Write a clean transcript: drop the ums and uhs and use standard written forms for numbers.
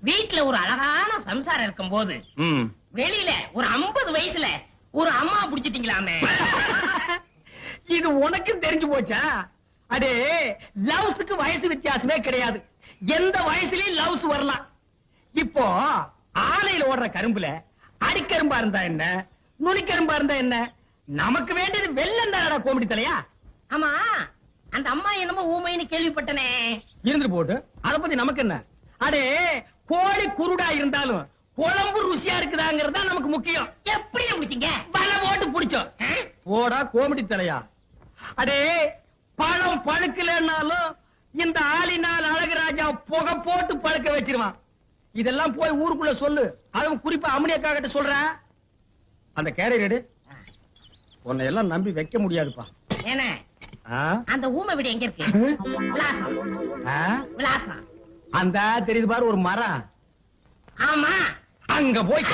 வீட்டுல ஒரு அழகான சம்சாரம் இருக்கும் போது வெளியில ஒரு 50 வயசுல ஒரு அம்மா புடிச்சிட்டீங்களாமே. இது உனக்கு தெரிஞ்சு போச்சா? அடே, லவ்ஸுக்கு வயசு வித்தியாசமே கிடையாது. எந்த வயசுலயும் லவ்ஸ் வரலாம். இப்போ ஆலையில ஓடுற கரும்புல அடிக்கரும்பா இருந்தா என்ன, நுனிக்கரும்பா இருந்தா என்ன? நமக்கு வேண்டியது வெள்ளம் தானடா கோமிடி தலையா. ஆமா, அந்த அம்மா என்னமோ ஊமைன்னு கேள்விப்பட்டனே. இருந்து போட்டு அத பத்தி நமக்கு என்ன? அடே, கோழி குருடா இருந்தாலும் குழம்பு ருசியா இருக்குதாங்கிறதா நமக்கு முக்கியம். எப்படி பிடிச்சீங்க? வலை போட்டு பிடிச்சோம். போடா கோமிடி தலையா. அடே, பழம் பழுக்கலன்னாலும் இந்த ஆளினால் அழகுராஜா புகை போட்டு பழுக்க வச்சிருவான். இதெல்லாம் போய் ஊருக்குள்ள சொல்லு. அதுவும் குறிப்பா அம்மனியக்கா கிட்ட சொல்றேன். அந்த கேரியர் எடு. உன்னை எல்லாம் நம்பி வைக்க முடியாதுப்பா. என்ன அந்த ஊமை வீடு எங்க இருக்கு? விலாசம் அந்த தெரியுது பாரு ஒரு மரம். ஆமா, அங்க போய்